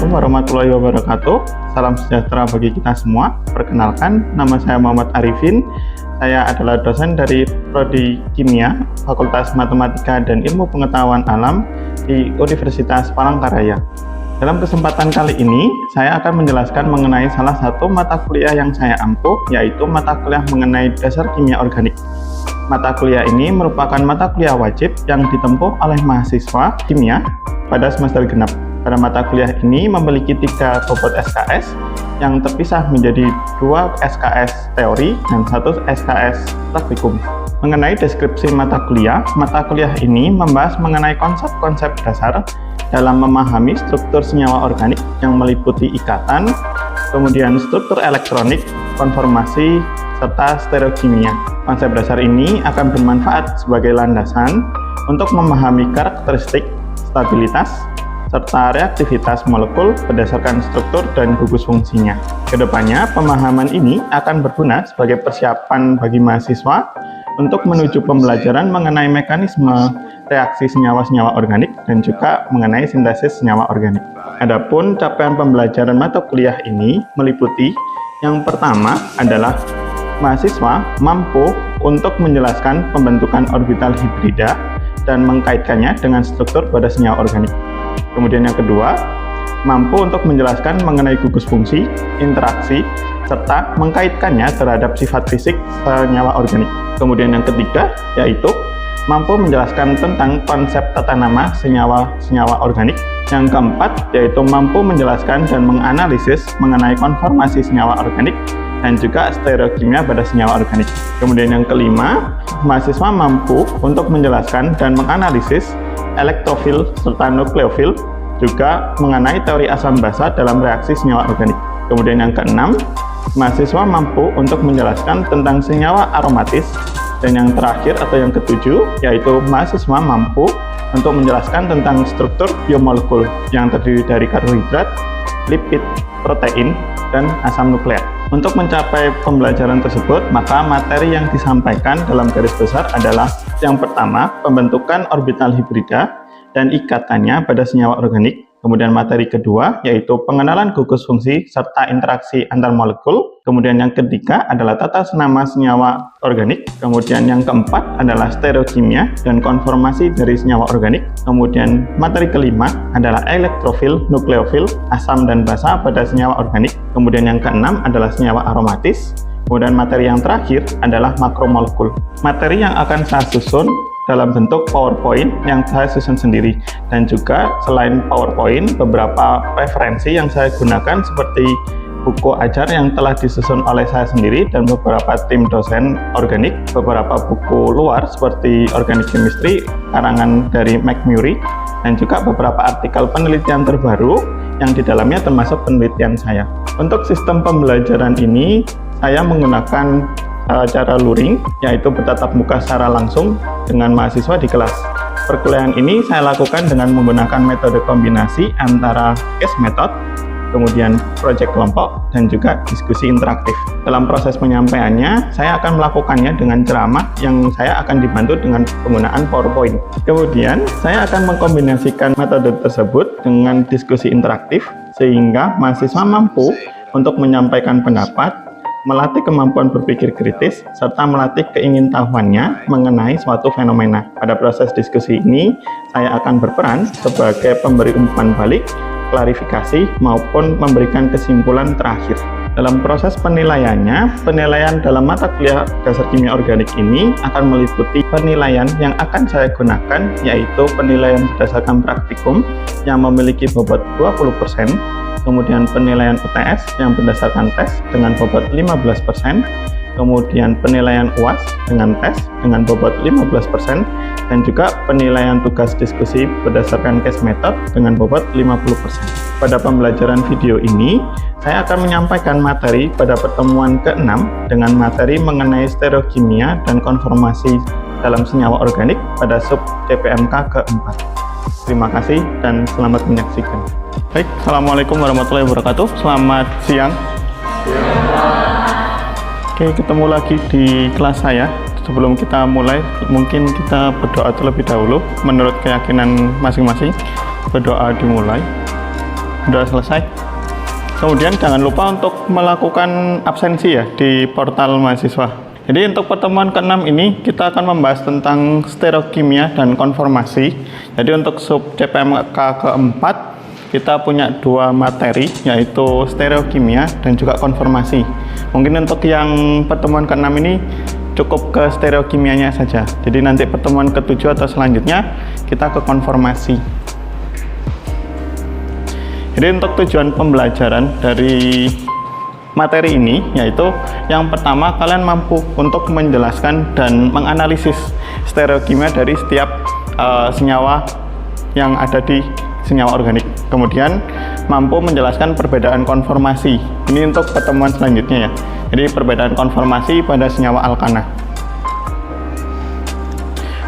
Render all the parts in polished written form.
Assalamualaikum warahmatullahi wabarakatuh. Salam sejahtera bagi kita semua. Perkenalkan, nama saya Muhammad Arifin. Saya adalah dosen dari Prodi Kimia, Fakultas Matematika dan Ilmu Pengetahuan Alam di Universitas Palangkaraya. Dalam kesempatan kali ini, saya akan menjelaskan mengenai salah satu mata kuliah yang saya ampuh, yaitu mata kuliah mengenai dasar kimia organik. Mata kuliah ini merupakan mata kuliah wajib yang ditempuh oleh mahasiswa kimia pada semester genap. Pada mata kuliah ini memiliki 3 bobot SKS yang terpisah menjadi 2 SKS teori dan 1 SKS praktikum. Mengenai deskripsi mata kuliah ini membahas mengenai konsep-konsep dasar dalam memahami struktur senyawa organik yang meliputi ikatan, kemudian struktur elektronik, konformasi, serta stereokimia. Konsep dasar ini akan bermanfaat sebagai landasan untuk memahami karakteristik, stabilitas, serta reaktivitas molekul berdasarkan struktur dan gugus fungsinya. Kedepannya, pemahaman ini akan berguna sebagai persiapan bagi mahasiswa untuk menuju pembelajaran mengenai mekanisme reaksi senyawa-senyawa organik dan juga mengenai sintesis senyawa organik. Adapun capaian pembelajaran mata kuliah ini meliputi yang pertama adalah mahasiswa mampu untuk menjelaskan pembentukan orbital hibrida dan mengkaitkannya dengan struktur pada senyawa organik. Kemudian yang kedua, mampu untuk menjelaskan mengenai gugus fungsi, interaksi, serta mengkaitkannya terhadap sifat fisik senyawa organik. Kemudian yang ketiga, yaitu mampu menjelaskan tentang konsep tata nama senyawa-senyawa organik. Yang keempat, yaitu mampu menjelaskan dan menganalisis mengenai konformasi senyawa organik dan juga stereokimia pada senyawa organik. Kemudian yang kelima, mahasiswa mampu untuk menjelaskan dan menganalisis elektrofil serta nukleofil, juga mengenai teori asam basa dalam reaksi senyawa organik. Kemudian yang keenam, mahasiswa mampu untuk menjelaskan tentang senyawa aromatis. Dan yang terakhir atau yang ketujuh, yaitu mahasiswa mampu untuk menjelaskan tentang struktur biomolekul yang terdiri dari karbohidrat, lipid, protein, dan asam nukleat. Untuk mencapai pembelajaran tersebut, maka materi yang disampaikan dalam garis besar adalah yang pertama, pembentukan orbital hibrida dan ikatannya pada senyawa organik. Kemudian materi kedua, yaitu pengenalan gugus fungsi serta interaksi antar molekul. Kemudian yang ketiga adalah tata nama senyawa organik. Kemudian yang keempat adalah stereokimia dan konformasi dari senyawa organik. Kemudian materi kelima adalah elektrofil, nukleofil, asam dan basa pada senyawa organik. Kemudian yang keenam adalah senyawa aromatis. Kemudian materi yang terakhir adalah makromolekul. Materi yang akan saya susun dalam bentuk PowerPoint yang saya susun sendiri, dan juga selain PowerPoint, beberapa referensi yang saya gunakan seperti buku ajar yang telah disusun oleh saya sendiri dan beberapa tim dosen organik, beberapa buku luar seperti Organic Chemistry karangan dari McMurray, dan juga beberapa artikel penelitian terbaru yang di dalamnya termasuk penelitian saya. Untuk sistem pembelajaran ini saya menggunakan cara luring, yaitu bertatap muka secara langsung dengan mahasiswa di kelas. Perkuliahan ini saya lakukan dengan menggunakan metode kombinasi antara case method, kemudian proyek kelompok, dan juga diskusi interaktif. Dalam proses penyampaiannya, saya akan melakukannya dengan ceramah yang saya akan dibantu dengan penggunaan PowerPoint. Kemudian, saya akan mengkombinasikan metode tersebut dengan diskusi interaktif, sehingga mahasiswa mampu untuk menyampaikan pendapat, melatih kemampuan berpikir kritis, serta melatih keingintahuannya mengenai suatu fenomena. Pada proses diskusi ini, saya akan berperan sebagai pemberi umpan balik, klarifikasi, maupun memberikan kesimpulan terakhir. Dalam proses penilaiannya, penilaian dalam mata kuliah dasar kimia organik ini akan meliputi penilaian yang akan saya gunakan, yaitu penilaian berdasarkan praktikum yang memiliki bobot 20%, kemudian penilaian UTS yang berdasarkan tes dengan bobot 15%, kemudian penilaian UAS dengan tes dengan bobot 15%, dan juga penilaian tugas diskusi berdasarkan case method dengan bobot 50%. Pada pembelajaran video ini, saya akan menyampaikan materi pada pertemuan ke-6 dengan materi mengenai stereokimia dan konformasi dalam senyawa organik pada sub TPMK ke-4. Terima kasih dan selamat menyaksikan. Baik, Assalamualaikum warahmatullahi wabarakatuh. Selamat siang. Oke, ketemu lagi di kelas saya. Sebelum kita mulai, mungkin kita berdoa terlebih dahulu menurut keyakinan masing-masing. Berdoa dimulai. Sudah selesai. Kemudian jangan lupa untuk melakukan absensi ya di portal mahasiswa. Jadi untuk pertemuan ke-6 ini kita akan membahas tentang stereokimia dan konformasi. Jadi untuk sub CPMK keempat kita punya dua materi, yaitu stereokimia dan juga konformasi. Mungkin untuk yang pertemuan ke-6 ini cukup ke stereokimianya saja. Jadi nanti pertemuan ke-7 atau selanjutnya kita ke konformasi. Jadi untuk tujuan pembelajaran dari materi ini, yaitu yang pertama kalian mampu untuk menjelaskan dan menganalisis stereokimia dari setiap senyawa yang ada di senyawa organik. Kemudian mampu menjelaskan perbedaan konformasi. Ini untuk pertemuan selanjutnya ya. Jadi perbedaan konformasi pada senyawa alkana.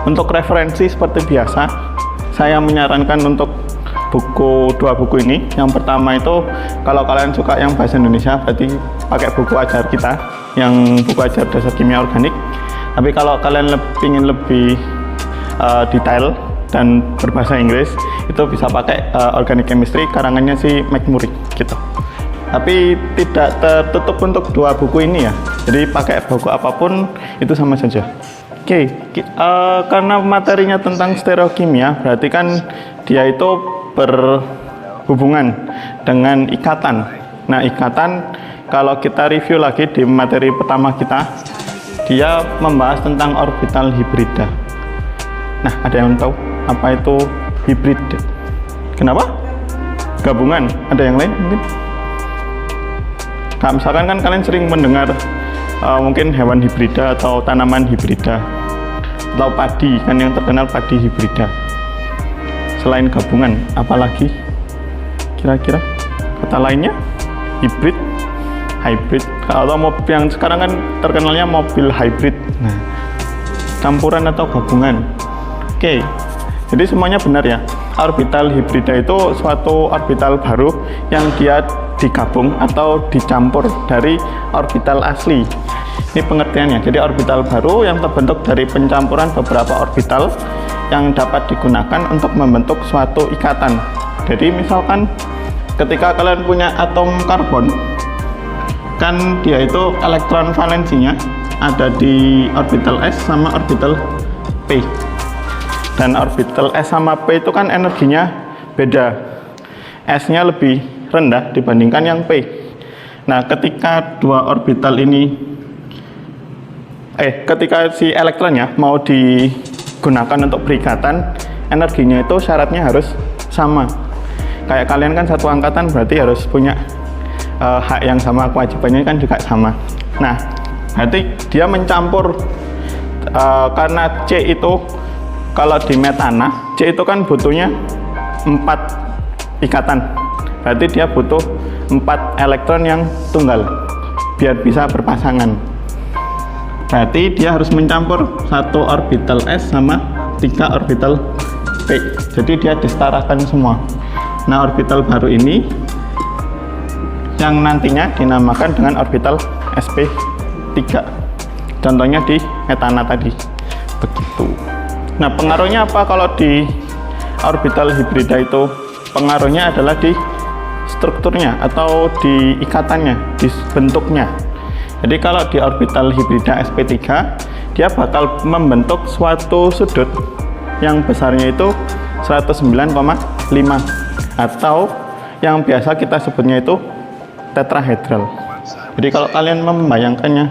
Untuk referensi seperti biasa, saya menyarankan untuk dua buku ini. Yang pertama itu kalau kalian suka yang bahasa Indonesia berarti pakai buku ajar kita yang buku ajar dasar kimia organik. Tapi kalau kalian ingin lebih detail dan berbahasa Inggris itu bisa pakai Organic Chemistry karangannya si McMurray gitu. Tapi tidak tertutup untuk dua buku ini ya. Jadi pakai buku apapun itu sama saja. Oke, karena materinya tentang stereokimia berarti kan dia itu berhubungan dengan ikatan. Nah, ikatan kalau kita review lagi di materi pertama kita, dia membahas tentang orbital hibrida. Nah, ada yang tahu apa itu hibrid? Kenapa? Gabungan. Ada yang lain mungkin? Nah, misalkan kan kalian sering mendengar mungkin hewan hibrida atau tanaman hibrida atau padi, kan yang terkenal padi hibrida. Selain gabungan, apalagi kira-kira kata lainnya? Hybrid, hybrid. Kalau mobil yang sekarang kan terkenalnya mobil hybrid. Nah, campuran atau gabungan. Oke, jadi semuanya benar ya. Orbital hibrida itu suatu orbital baru yang dia digabung atau dicampur dari orbital asli. Ini pengertiannya. Jadi orbital baru yang terbentuk dari pencampuran beberapa orbital yang dapat digunakan untuk membentuk suatu ikatan. Jadi misalkan ketika kalian punya atom karbon, kan dia itu elektron valensinya ada di orbital S sama orbital P. Dan orbital S sama P itu kan energinya beda. S-nya lebih rendah dibandingkan yang P. Nah, ketika dua orbital ini ketika si elektronnya mau digunakan untuk berikatan, energinya itu syaratnya harus sama. Kayak kalian kan satu angkatan berarti harus punya hak yang sama, kewajibannya kan juga sama. Nah, berarti dia mencampur karena C itu kalau di metana, C itu kan butuhnya 4 ikatan. Berarti dia butuh 4 elektron yang tunggal biar bisa berpasangan. Berarti dia harus mencampur 1 orbital S sama 3 orbital P. Jadi dia disetarakan semua. Nah, orbital baru ini yang nantinya dinamakan dengan orbital sp3. Contohnya di metana tadi. Begitu. Nah, pengaruhnya apa kalau di orbital hibrida itu? Pengaruhnya adalah di strukturnya atau di ikatannya, di bentuknya. Jadi kalau di orbital hibrida sp3, dia bakal membentuk suatu sudut yang besarnya itu 109,5 atau yang biasa kita sebutnya itu tetrahedral. Jadi kalau kalian membayangkannya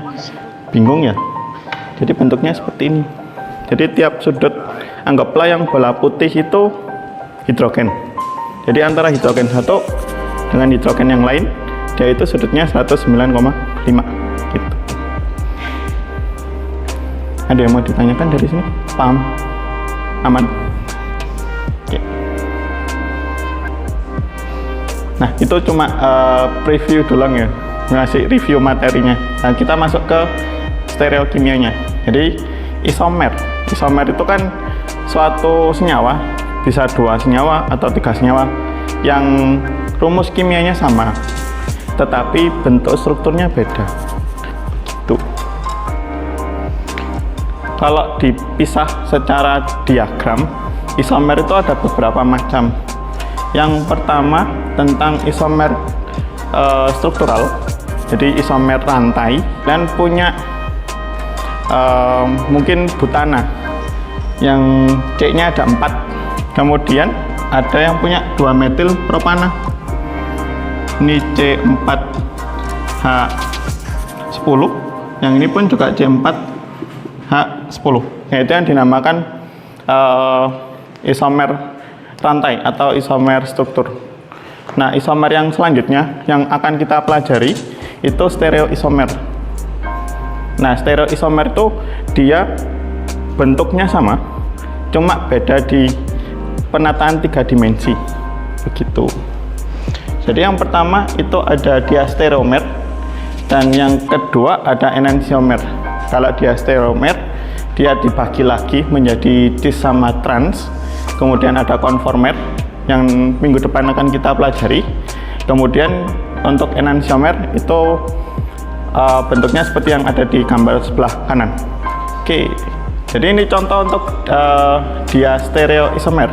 bingung ya, jadi bentuknya seperti ini. Jadi tiap sudut, anggaplah yang bola putih itu hidrogen. Jadi antara hidrogen satu dengan hidrogen yang lain, dia itu sudutnya 109,5 gitu. Ada yang mau ditanyakan dari sini? Paham? Aman? Oke. Nah, itu cuma preview doang ya, ngasih review materinya. Nah, kita masuk ke stereokimianya. Jadi isomer itu kan suatu senyawa, bisa 2 senyawa atau 3 senyawa yang rumus kimianya sama, tetapi bentuk strukturnya beda. Tuh. Kalau dipisah secara diagram, isomer itu ada beberapa macam. Yang pertama tentang isomer struktural, jadi isomer rantai, dan punya mungkin butana yang C-nya ada 4. Kemudian ada yang punya 2 metil propana, ini C4H10, yang ini pun juga C4H10, yaitu yang dinamakan isomer rantai atau isomer struktur. Nah, isomer yang selanjutnya yang akan kita pelajari itu stereoisomer. Nah, stereoisomer itu dia bentuknya sama, cuma beda di penataan 3 dimensi, begitu. Jadi yang pertama itu ada diastereomer, dan yang kedua ada enantiomer. Kalau diastereomer dia dibagi lagi menjadi cis sama trans, kemudian ada konformer yang minggu depan akan kita pelajari. Kemudian untuk enantiomer itu bentuknya seperti yang ada di gambar sebelah kanan. Oke, jadi ini contoh untuk diastereoisomer.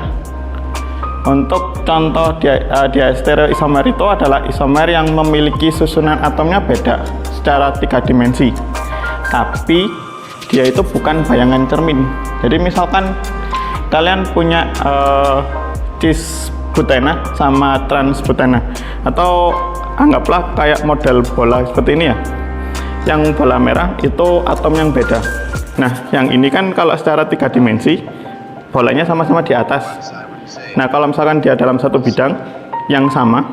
Untuk contoh diastereoisomer itu adalah isomer yang memiliki susunan atomnya beda secara 3 dimensi, tapi dia itu bukan bayangan cermin. Jadi misalkan kalian punya cis butena sama trans butena, atau anggaplah kayak model bola seperti ini ya. Yang bola merah itu atom yang beda. Nah, yang ini kan kalau secara 3 dimensi bolanya sama-sama di atas. Nah, kalau misalkan dia dalam satu bidang yang sama,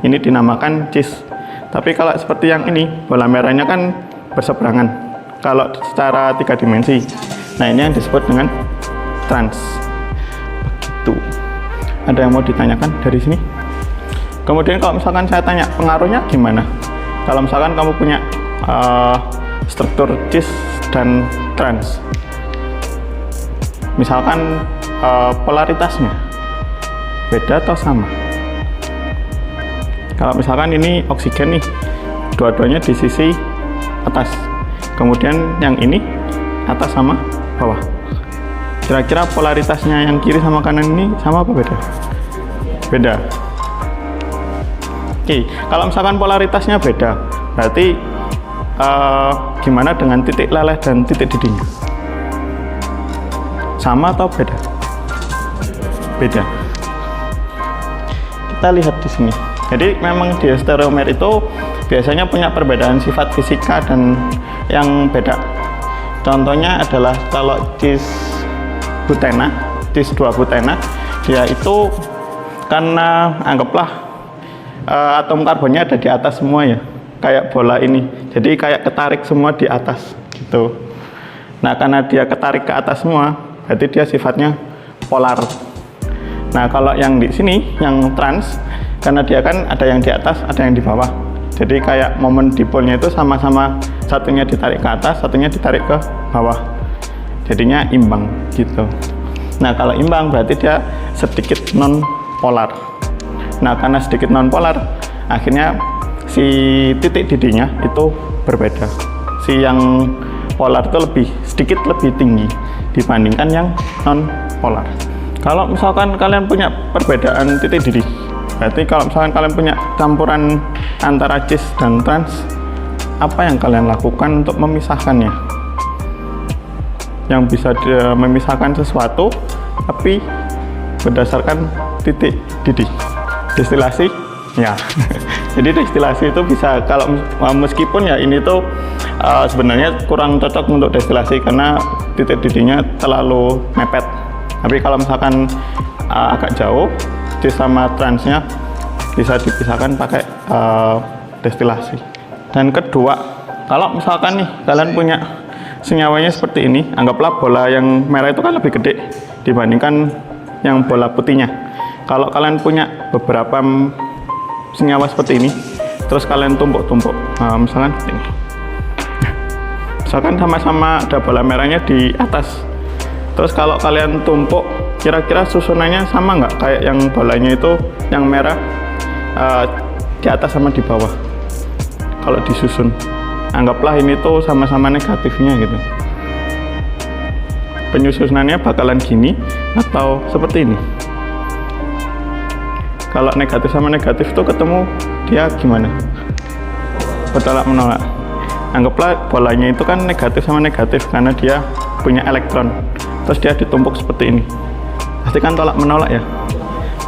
ini dinamakan cis. Tapi kalau seperti yang ini, bola merahnya kan berseberangan kalau secara 3 dimensi. Nah, ini yang disebut dengan trans. Begitu. Ada yang mau ditanyakan dari sini? Kemudian kalau misalkan saya tanya pengaruhnya gimana? Kalau misalkan kamu punya struktur cis dan trans, misalkan polaritasnya beda atau sama? Kalau misalkan ini oksigen nih, dua-duanya di sisi atas, kemudian yang ini atas sama bawah, kira-kira polaritasnya yang kiri sama kanan ini sama apa beda? Beda. Oke, kalau misalkan polaritasnya beda, berarti gimana dengan titik leleh dan titik didihnya? Sama atau beda? Beda. Kita lihat di sini. Jadi memang diastereomer itu biasanya punya perbedaan sifat fisika dan yang beda. Contohnya adalah kalau cis butena, cis 2 butena, dia itu karena anggaplah atom karbonnya ada di atas semua ya, kayak bola ini, jadi kayak ketarik semua di atas gitu. Nah, karena dia ketarik ke atas semua, berarti dia sifatnya polar. Nah, kalau yang di sini, yang trans, karena dia kan ada yang di atas, ada yang di bawah, jadi kayak momen dipolnya itu sama-sama, satunya ditarik ke atas, satunya ditarik ke bawah, jadinya imbang gitu. Nah, kalau imbang berarti dia sedikit non polar. Nah, karena sedikit non polar, akhirnya si titik didihnya itu berbeda. Si yang polar itu sedikit lebih tinggi dibandingkan yang non polar. Kalau misalkan kalian punya perbedaan titik didih, berarti kalau misalkan kalian punya campuran antara cis dan trans, apa yang kalian lakukan untuk memisahkannya? Yang bisa memisahkan sesuatu tapi berdasarkan titik didih. Destilasi ya. Jadi destilasi itu bisa, kalau meskipun ya ini tuh sebenarnya kurang cocok untuk destilasi karena titik didihnya terlalu mepet. Tapi kalau misalkan agak jauh, cis sama transnya bisa dipisahkan pakai destilasi. Dan kedua, kalau misalkan nih kalian punya senyawanya seperti ini, anggaplah bola yang merah itu kan lebih gede dibandingkan yang bola putihnya. Kalau kalian punya beberapa senyawa seperti ini, terus kalian tumpuk-tumpuk, misalkan seperti ini. Misalkan sama-sama ada bola merahnya di atas, terus kalau kalian tumpuk, kira-kira susunannya sama nggak kayak yang bolanya itu, yang merah di atas sama di bawah? Kalau disusun, anggaplah ini tuh sama-sama negatifnya gitu, penyusunannya bakalan gini atau seperti ini. Kalau negatif sama negatif itu ketemu, dia gimana? Bertolak menolak. Anggaplah bolanya itu kan negatif sama negatif karena dia punya elektron. Terus dia ditumpuk seperti ini. Pasti kan tolak menolak ya.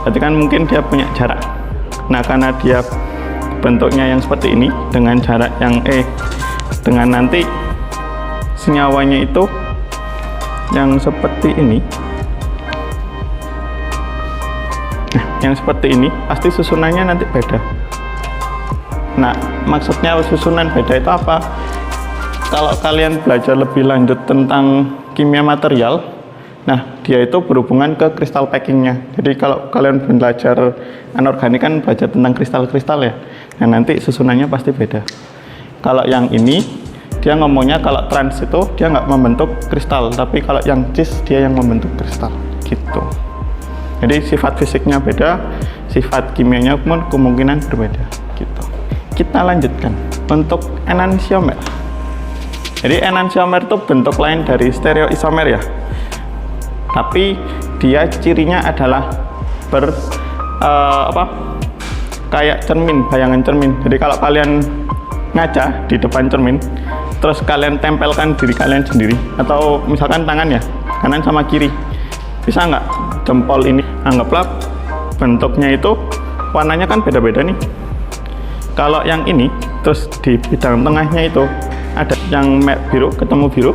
Berarti kan mungkin dia punya jarak. Nah, karena dia bentuknya yang seperti ini dengan jarak yang dengan nanti senyawanya itu yang seperti ini. Nah, yang seperti ini pasti susunannya nanti beda. Nah, maksudnya susunan beda itu apa? Kalau kalian belajar lebih lanjut tentang kimia material, nah dia itu berhubungan ke kristal packingnya. Jadi kalau kalian belajar anorganik kan belajar tentang kristal-kristal ya. Nah, nanti susunannya pasti beda. Kalau yang ini dia ngomongnya kalau trans itu dia nggak membentuk kristal, tapi kalau yang cis dia yang membentuk kristal gitu. Jadi sifat fisiknya beda, sifat kimianya pun kemungkinan berbeda gitu. Kita lanjutkan untuk enantiomer. Jadi enantiomer itu bentuk lain dari stereoisomer ya. Tapi dia cirinya adalah kayak cermin, bayangan cermin. Jadi kalau kalian ngaca di depan cermin, terus kalian tempelkan diri kalian sendiri, atau misalkan tangan ya, kanan sama kiri, bisa nggak jempol ini, anggaplah bentuknya itu warnanya kan beda-beda nih. Kalau yang ini terus di bidang tengahnya itu ada yang biru ketemu biru,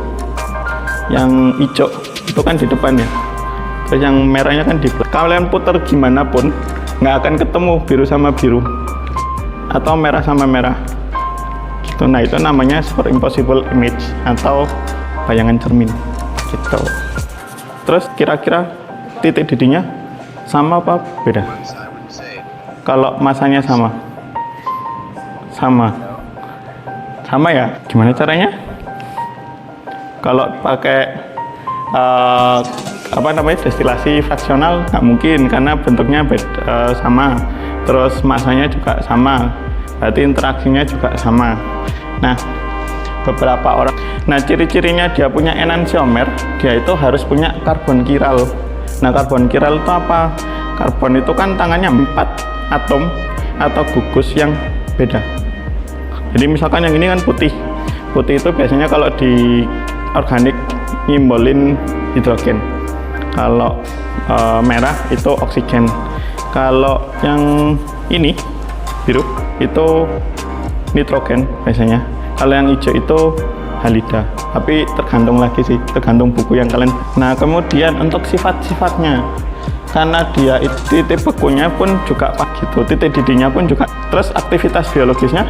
yang hijau itu kan di depan ya, terus yang merahnya kan di belakang. Kalian putar gimana pun nggak akan ketemu biru sama biru atau merah sama merah gitu. Nah, itu namanya superimpossible image atau bayangan cermin gitu. Terus kira-kira titik didinya sama apa beda? Kalau masanya sama ya. Gimana caranya? Kalau pakai destilasi fraksional nggak mungkin karena bentuknya sama, terus masanya juga sama, berarti interaksinya juga sama. Nah, beberapa orang, ciri-cirinya dia punya enantiomer, dia itu harus punya karbon chiral. Nah, karbon chiral itu apa? Karbon itu kan tangannya 4 atom atau gugus yang beda. Jadi misalkan yang ini kan putih itu biasanya kalau di organik nyimbolin hidrogen. Kalau merah itu oksigen. Kalau yang ini biru itu nitrogen biasanya. Kalau yang hijau itu halida. Tapi tergantung lagi sih, tergantung buku yang kalian. Nah, kemudian untuk sifat-sifatnya, karena dia titik bekunya pun juga gitu, titik didinya pun juga. Terus aktivitas biologisnya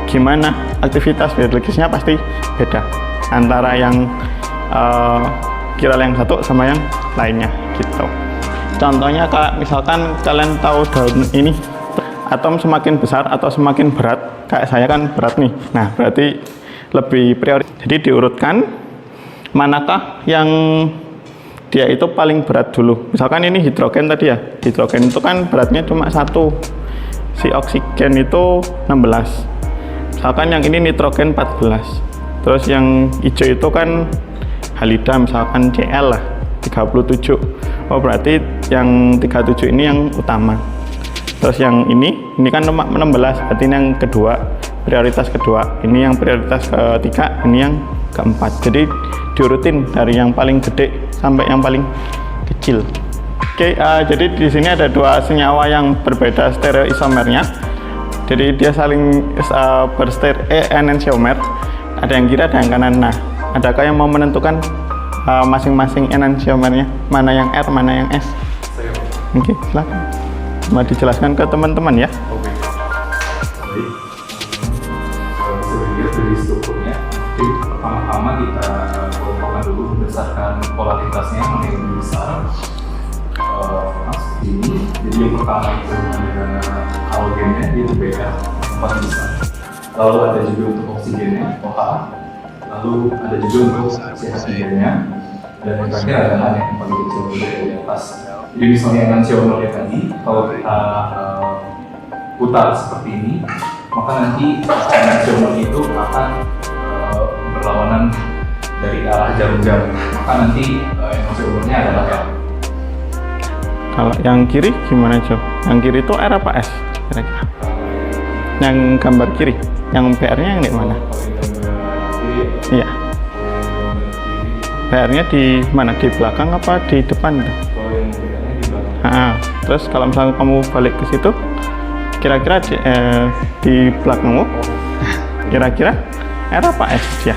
gimana? Aktivitas biologisnya pasti beda antara yang chiral yang satu sama yang lainnya gitu. Contohnya kayak misalkan kalian tahu daun ini, atom semakin besar atau semakin berat, kayak saya kan berat nih. Nah, berarti lebih prioritas. Jadi diurutkan manakah yang dia itu paling berat dulu. Misalkan ini hidrogen tadi ya. Hidrogen itu kan beratnya cuma 1. Si oksigen itu 16. Misalkan yang ini nitrogen 14. Terus yang hijau itu kan halida, misalkan Cl lah 37. Oh, berarti yang 37 ini yang utama. Terus yang ini kan cuma 16, berarti ini yang kedua, prioritas kedua. Ini yang prioritas ketiga, ini yang keempat. Jadi diurutin dari yang paling gede sampai yang paling kecil. Oke, jadi di sini ada dua senyawa yang berbeda stereoisomernya. Jadi dia saling enantiomer. Ada yang kiri, ada yang kanan. Nah, adakah yang mau menentukan masing-masing enantiomernya? Mana yang R, mana yang S? Oke, silakan. Mau dijelaskan ke teman-teman ya. Oke. Baik. Sebenarnya dari strukturnya, pertama-tama kita kelompokkan dulu berdasarkan polaritasnya mana yang lebih besar. Ini, jadi yang pertama itu ada halogennya, yaitu Br, 4 besar. Lalu ada juga untuk oksigennya, OH. Lalu ada juga untuk CH3-nya. Dan yang terakhir adalah yang paling kecil di atas. Jadi misalnya enantiomernya tadi, kalau kita putar seperti ini, maka nanti enantiomer itu akan berlawanan dari arah jarum-jarum. Maka nanti enantiomernya adalah L. Kalau yang kiri gimana, Jo? Yang kiri itu R apa S kira-kira? Yang gambar kiri, yang PR-nya yang di mana? Iya. PR-nya di mana? Di belakang apa di depan? Terus kalau misalnya kamu balik ke situ, kira-kira di belakangmu, kira-kira R apa S ya?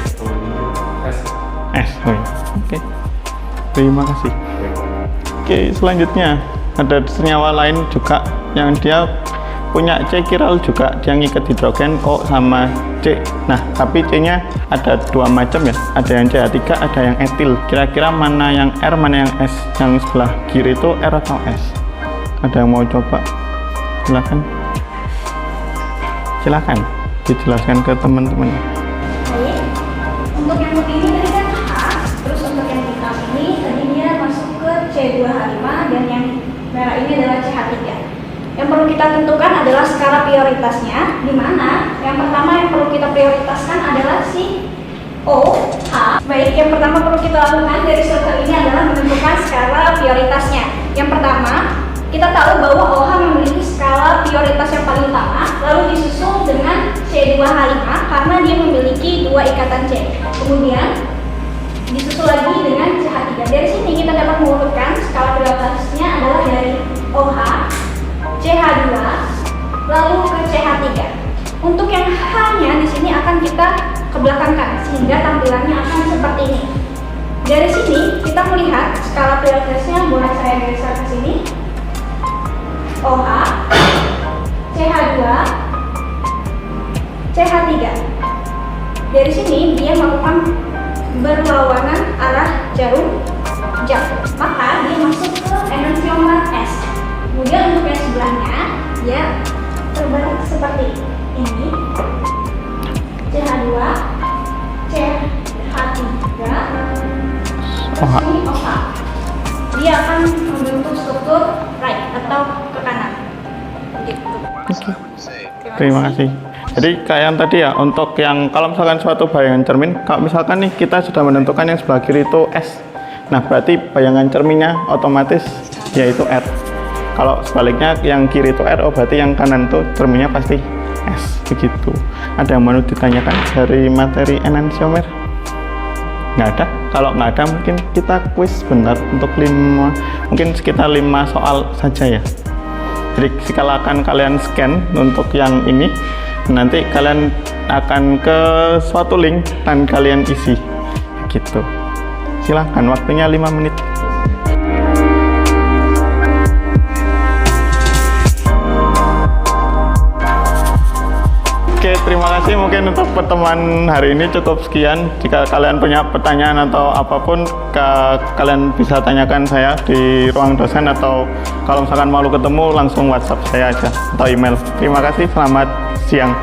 S. Oh ya. Oke. Terima kasih. Oke, selanjutnya ada senyawa lain juga yang dia punya C chiral juga, dia ngikat hidrogen O sama C. Nah, tapi C-nya ada dua macam ya, ada yang CH3, ada yang etil. Kira-kira mana yang R, mana yang S? Yang sebelah kiri itu R atau S? Ada yang mau coba? Silakan dijelaskan ke teman-teman. Baik, untuk yang putih ini tadi kan H, terus untuk yang hitam ini tadi dia masuk ke C2H5 dan yang merah ini adalah CH3. Yang perlu kita tentukan adalah skala prioritasnya, di mana yang pertama yang perlu kita prioritaskan adalah si OH. Baik, yang pertama perlu kita lakukan dari struktur ini adalah menentukan skala prioritasnya. Yang pertama, kita tahu bahwa OH memiliki skala prioritas yang paling utama, lalu disusul dengan C2H5 karena dia memiliki dua ikatan C. Kemudian disusul lagi dengan CH3. Dari sini kita dapat mengurutkan skala prioritasnya adalah dari OH, CH2, lalu ke CH3. Untuk yang H-nya di sini akan kita kebelakangkan sehingga tampilannya akan seperti ini. Dari sini kita melihat skala prioritasnya, boleh saya geser ke sini. OH, CH2, CH3. Dari sini dia melakukan berlawanan arah jarum jam, maka dia masuk ke enantiomer S. Kemudian untuk yang sebelahnya dia terbalik seperti ini. CH2, CH3, terus ini OH. Dia akan membentuk struktur right atau ke kanan. Gitu. Terima kasih. Jadi kayak yang tadi ya, untuk yang kalau misalkan suatu bayangan cermin, kalau misalkan nih kita sudah menentukan yang sebelah kiri itu S, nah berarti bayangan cerminnya otomatis yaitu R. Kalau sebaliknya yang kiri itu R, oh berarti yang kanan itu cerminnya pasti S, begitu. Ada yang mau ditanyakan dari materi enantiomer? Nggak ada? Kalau nggak ada mungkin kita quiz sebentar untuk mungkin sekitar 5 soal saja ya. Jadi silakan kalian scan untuk yang ini, nanti kalian akan ke suatu link dan kalian isi gitu. Silahkan, waktunya 5 menit. Oke, terima kasih. Mungkin untuk pertemuan hari ini cukup sekian. Jika kalian punya pertanyaan atau apapun, kalian bisa tanyakan saya di ruang dosen, atau kalau misalkan malu ketemu langsung WhatsApp saya aja atau email. Terima kasih, selamat siang.